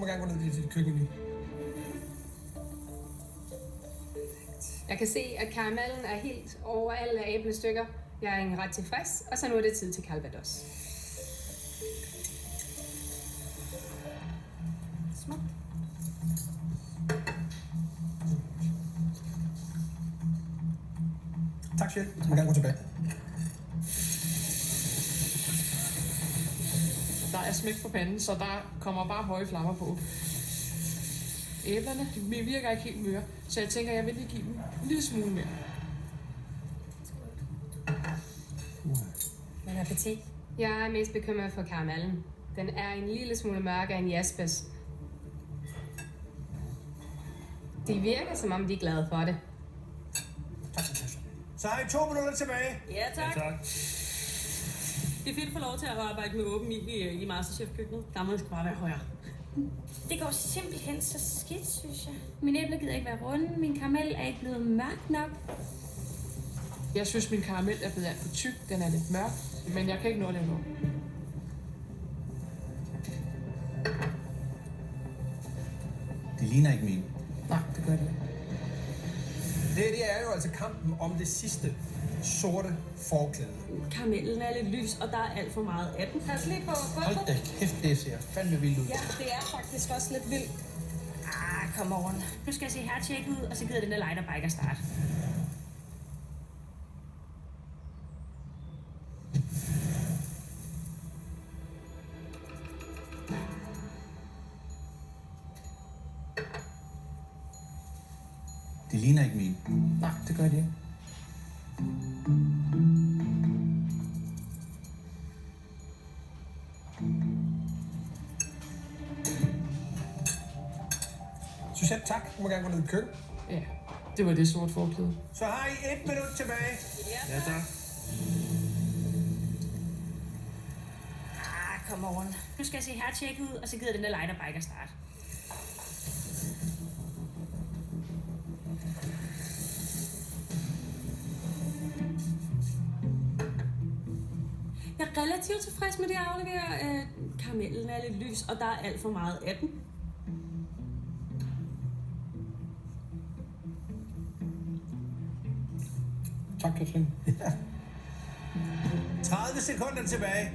må gerne gå ned i dit køkken nu. Jeg kan se, at karamellen er helt over alle æblestykker. Jeg er egentlig ret tilfreds, og så nu er det tid til calvados. Smukt. Tak, chef. Du må gerne gå tilbage. Der er smæk på panden, så der kommer bare høje flammer på. Æblerne virker ikke helt møre, så jeg tænker, jeg vil lige give dem en lille smule mere. Men appetit. Jeg er mest bekymret for karamellen. Den er en lille smule mørkere end jaspers. De virker, som om de er glade for det. Tak, Natasha. Så har I 2 minutter tilbage. Ja, tak. Ja, tak. Det er fedt at få lov til at arbejde med åben ild i Masterchef-køkkenet. Der må det bare være højere. Det går simpelthen så skidt, synes jeg. Min æble gider ikke være runde, min karamel er ikke blevet mørk nok. Jeg synes, min karamel er blevet alt for tyk. Den er lidt mørk, men jeg kan ikke nå at lave noget. Det ligner ikke min. Nej, det gør det ikke. Det er jo altså kampen om det sidste sorte forklæde. Karamellen er lidt lys, og der er alt for meget af den. Pas lige på Hold da kæft, det ser fandme vildt ud. Ja, det er faktisk også lidt vildt. Come on. Nu skal jeg se her tjekke ud, og så gider den der lighter bike at starte. Det ligner ikke min. Nej, det gør det ikke. Suzette, tak. Du må gerne gå ned i køkken. Ja, det var det sorte forklæde. Så har I 1 minut tilbage. Ja, tak. Come on. Nu skal jeg se her tjekke ud, og så gider den der lighter bike at starte. Jeg er relativt tilfreds med det, jeg afleverer. Karamellen er lidt lys, og der er alt for meget af den. Tak, Katrine. Ja. 30 sekunder tilbage.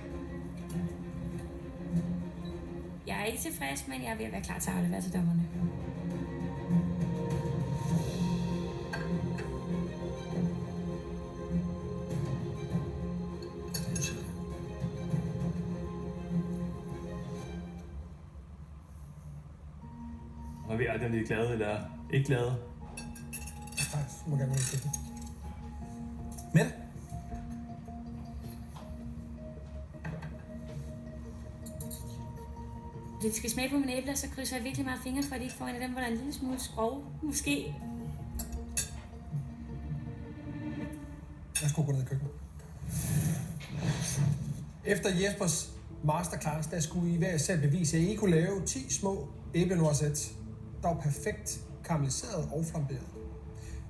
Jeg er ikke tilfreds, men jeg er ved at være klar til at aflevere til dommerne. Og vi er dem, de er glade eller ikke glade. Tak, du må gerne gå ned i køkken. Mette? Hvis de skal smage på mine æbler, så krydser jeg virkelig meget fingre for, at de ikke får en af dem, hvor der er en lille smule skrov. Måske. Jeg skulle gå ned i køkkenet. Efter Jespers masterclass, der skulle I hver især bevise, at I kunne lave 10 små æblenoirsæt, der var perfekt karamelliseret og flamberet.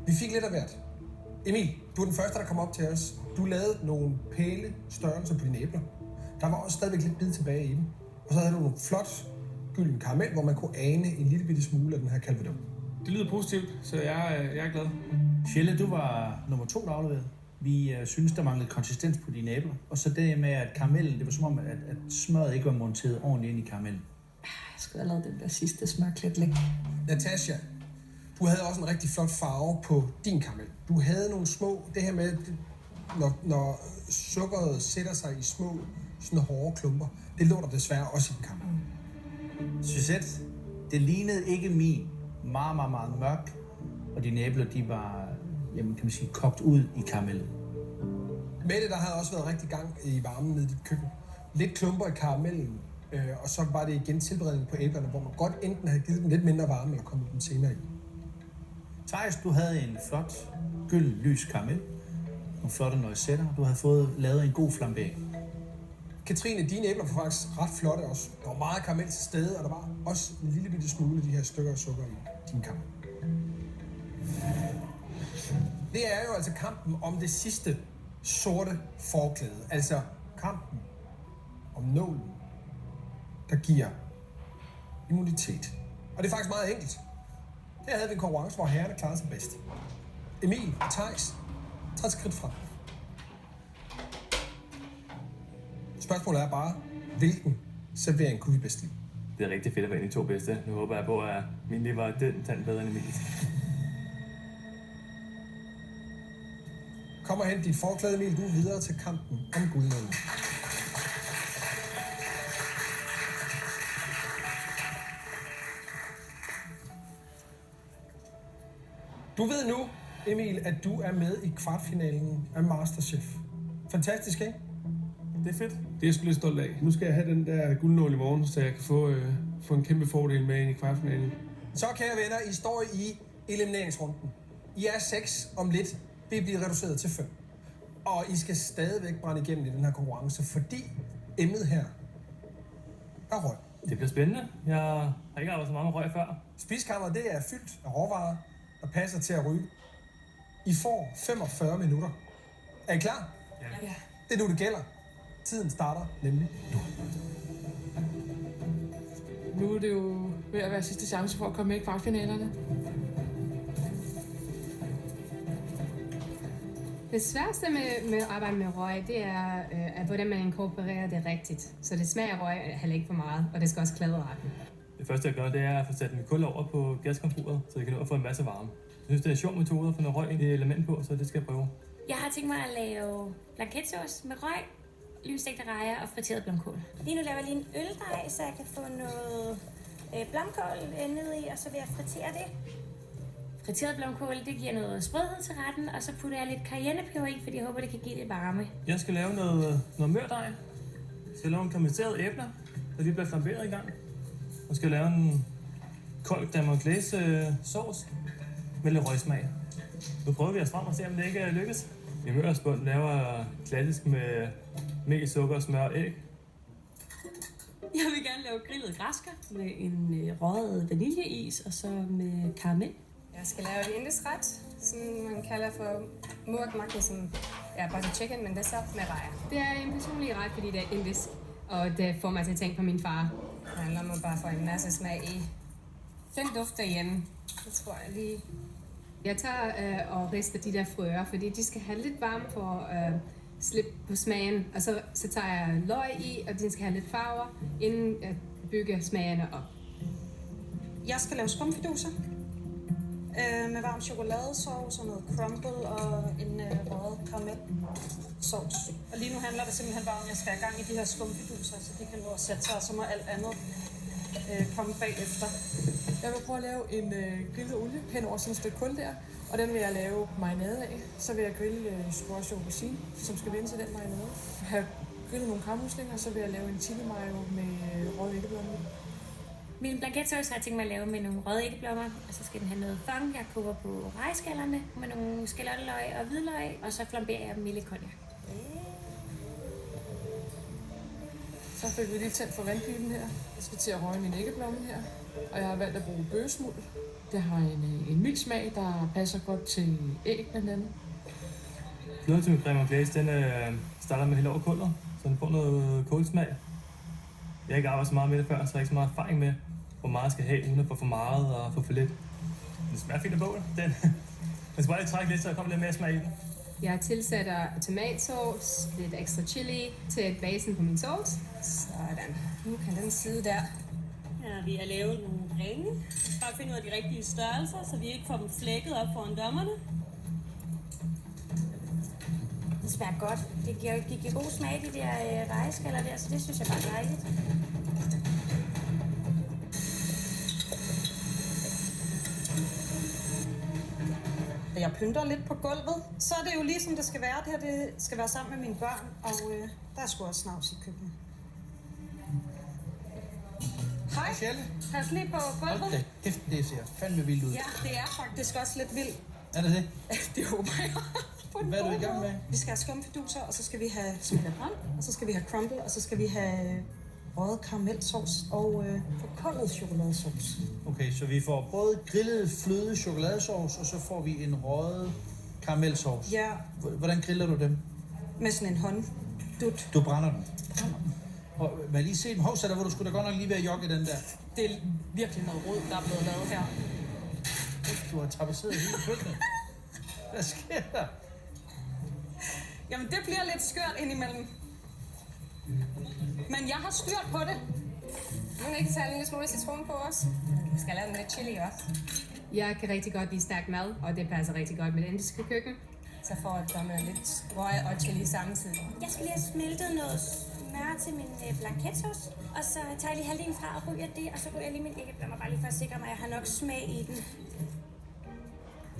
Vi fik lidt af hvert. Emil, du er den første, der kom op til os. Du lavede nogle pæle størrelser på dine æbler. Der var også stadigvæk lidt bid tilbage i dem. Og så havde du nogle flot gylden karamel, hvor man kunne ane en lille bitte smule af den her calvados. Det lyder positivt, så jeg er glad. Sjælle, du var nummer 2, der afleverede. Vi synes, der manglede konsistens på dine æbler. Og så det med, at karamellen, det var som om, at smøret ikke var monteret ordentligt ind i karamellen. Jeg skulle have lavet den der sidste smørklæt læk. Natasha, du havde også en rigtig flot farve på din karamel. Du havde nogle små, det her med, når sukkeret sætter sig i små, sådan hårde klumper. Det lå der desværre også i din karamel. Suzette, det lignede ikke min. Meget, meget, meget mørk. Og dine æbler, de var, jamen, kan man sige, kogt ud i karamellen. Mette, der havde også været rigtig gang i varmen nede i dit køkken. Lidt klumper i karamellen, og så var det igen tilberedning på æblerne, hvor man godt enten havde givet dem lidt mindre varme, eller kommet dem senere i. Thijs, du havde en flot, gylden, lys karamel. Nogle flotte noisetter. Du havde fået lavet en god flambé. Katrine, dine æbler var faktisk ret flotte også. Der var meget karamel til stede, og der var også en lille bitte smule af de her stykker af sukker i din karamel. Det er jo altså kampen om det sidste sorte forklæde. Altså kampen om nålen, der giver immunitet. Og det er faktisk meget enkelt. Her havde vi en konkurrence, hvor herrerne klarede sig bedst. Emil og Theis tager skridt frem. Spørgsmålet er bare, hvilken servering kunne vi bedst lide? Det er rigtig fedt at være en af de 2 bedste. Nu håber jeg på, at min lige var den tand bedre end Emils. Kom og hent dit forklæde, Emil. Du er videre til kampen om guldnålen. Du ved nu, Emil, at du er med i kvartfinalen af MasterChef. Fantastisk, ikke? Det er fedt. Det er jeg sgu lidt stolt af. Nu skal jeg have den der guldnål i morgen, så jeg kan få en kæmpe fordel med ind i kvartfinalen. Så, kære venner, I står i elimineringsrunden. I er 6 om lidt. Det bliver reduceret til 5. Og I skal stadigvæk brænde igennem i den her konkurrence, fordi emnet her er røg. Det bliver spændende. Jeg har ikke arbejdet så meget med røg før. Spiskammeret, det er fyldt af råvarer, der passer til at ryge. I får 45 minutter. Er I klar? Ja. Det er nu, det gælder. Tiden starter nemlig nu. Nu er det jo ved at være sidste chance for at komme med i kvartfinalerne. Det sværeste med at arbejde med røg, det er, hvordan man inkorporerer det rigtigt. Så det smager røg heller ikke for meget, og det skal også kladre retten. Det første, jeg gør, det er at få sat min kul over på gaskomfuret, så jeg kan nå at få en masse varme. Jeg synes, det er en sjov metode at få noget røg ind i element på, så det skal jeg prøve. Jeg har tænkt mig at lave blanketsauce med røg, lystegte rejer og friteret blomkål. Lige nu laver jeg lige en øldej, så jeg kan få noget blomkål ned i, og så vil jeg fritere det. Friteret blomkål, det giver noget sprødhed til retten, og så putter jeg lidt cayennepeber i, fordi jeg håber, det kan give lidt varme. Jeg skal lave noget mørdej. Jeg skal lave en karamelliserede æbler, der lige bliver flamberet i gang. Jeg skal lave en kold Dame Glace sauce med lidt røgsmag. Nu prøver vi at frem og se, om det ikke lykkes. Min mørdersbund laver klassisk med mel, sukker, smør og æg. Jeg vil gerne lave grillet græskar med en røget vaniljeis og så med karamel. Jeg skal lave et indisk ret, som man kalder for murk makki, som er butter chicken, men det er så med rejer. Det er en personlig ret, fordi det er indisk, og det får mig til at tænke på min far. Det handler om at bare få en masse smag i. Den dufter hjemme. Det tror jeg lige. Jeg tager og rister de der frøer, fordi de skal have lidt varme for at slippe på smagen. Og så tager jeg løg i, og den skal have lidt farver, inden jeg bygger smagene op. Jeg skal lave skumfiduser med varm chokoladesauce og noget crumble og en røget karamelsauce. Og lige nu handler det simpelthen bare om, at jeg skal have gang i de her skumfiduser, så de kan nå at sætte sig, og så må alt andet komme bagefter. Jeg vil prøve at lave en grillet olie hen over sådan et stykke kul der, og den vil jeg lave marinade af. Så vil jeg grille squash og aubergine, som skal vende til den marinade. Jeg har grillet nogle kammuslinger, så vil jeg lave en chili mayo med røde æggeblommer. Min blanketsauce har jeg tænkt mig at lave med nogle røde æggeblommer, og så skal den have noget fang. Jeg koger på rejeskallerne med nogle skalotteløg og hvidløg, og så flamberer jeg dem i lidt cognac. Så fik vi lige tændt for vandpiben her. Jeg skal til at røge min æggeblomme her, og jeg har valgt at bruge bøgesmuld. Det har en mild smag, der passer godt til æg blandt andet. Fløden til min creme glace, den starter med at hælde over kullet, så den får noget kålsmag. Jeg har ikke arbejdet så meget med det før, så jeg har ikke så meget erfaring med, hvor meget jeg skal have, uden at få for meget og få for lidt. Det smager fint af bål. Den skal bare lige trække lidt, så der kommer lidt mere smag i den. Jeg tilsætter tomatsauce, lidt ekstra chili til basen på min sauce. Sådan. Nu kan den sidde der. Ja, vi har lavet nogle ringe. Vi skal bare finde ud af de rigtige størrelser, så vi ikke får dem flækket op foran dommerne. Det smager godt. Det giver god smag, de der rejeskaller der, så det synes jeg bare er dejligt. Jeg pynter lidt på gulvet. Så er det jo lige som det skal være. Det her det skal være sammen med mine børn, og der er sgu også snavs i køkkenet. Hej. Michelle? Pas lige på gulvet. Hold da kæft, det ser fandme vildt ud. Ja, det er faktisk også lidt vildt. Er det det? Det håber jeg. Hvad er du i gang med? Vi skal have skumfiduser, og så skal vi have smeltebrand, og så skal vi have crumble, og så skal vi have røget karamelsauce og forkoldet chokoladesauce. Okay, så vi får både grillet fløde chokoladesauce, og så får vi en røget karamelsauce. Ja. Hvordan griller du dem? Med sådan en hånddut. Du brænder dem. Og hvad lige se dem? Hov, så der hvor du skulle da godt nok lige være jogge den der. Det er virkelig noget rod, der er blevet lavet her. Du har tapetseret hele køkkenet. Hvad sker der? Jamen, det bliver lidt skørt indimellem. Men jeg har styr på det. Må ikke tage en lille smule citron på os? Vi skal lave den lidt chili også. Jeg kan rigtig godt lide stærk mad, og det passer rigtig godt med det indiske køkken. Så får jeg komme lidt røg og chili samtidig. Jeg skal lige have smeltet noget smør til min blanketsauce, og så tager jeg lige halvdelen fra og ryger det, og så ryger jeg lige min æggeblommer, bare lige for at sikre mig, at jeg har nok smag i den.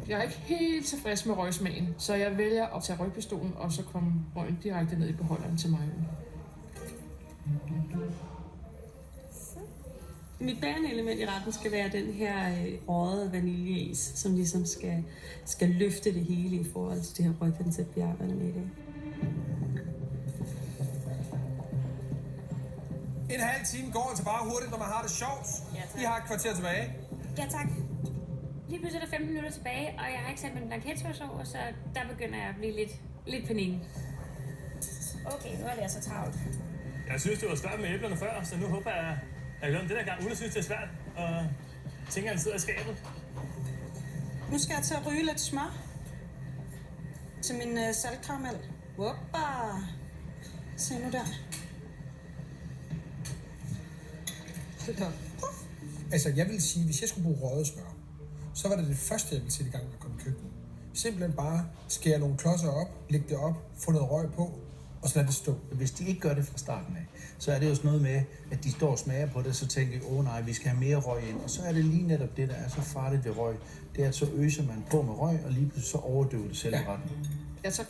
Jeg er ikke helt tilfreds med røgsmagen, så jeg vælger at tage røgpistolen, og så komme røgen direkte ned i beholderen til majoen. Mit bærende element i retten skal være den her røgede vaniljeis, som ligesom skal løfte det hele i forhold til det her røgkoncept, vi arbejder med i dag. En halv time går altså bare hurtigt, når man har det sjovt. I har et kvarter tilbage. Ja, tak. Lige pludselig er der 15 minutter tilbage, og jeg har ikke sat min blanketsauce over, så der begynder jeg at blive lidt panikken. Okay, nu er det altså travlt. Jeg synes, det var svært med æblerne før, så nu håber jeg, at jeg gør det der gang, uden at synes, det er svært. Og tænker, at han sidder i skabet. Nu skal jeg til at ryge lidt smør til min saltkaramel. Whoppa! Se nu der. Altså, jeg vil sige, hvis jeg skulle bruge røget smør, så var det første, jeg ville sætte i gang med at komme i køkkenet. Simpelthen bare skære nogle klodser op, lægge det op, få noget røg på, og så lade det stå. Hvis de ikke gør det fra starten af, så er det jo sådan noget med, at de står og smager på det, så tænker de, nej, vi skal have mere røg ind. Og så er det lige netop det, der er så farligt ved røg. Det er, at så øser man på med røg, og lige pludselig så overdøver det selv i retten. Jeg tager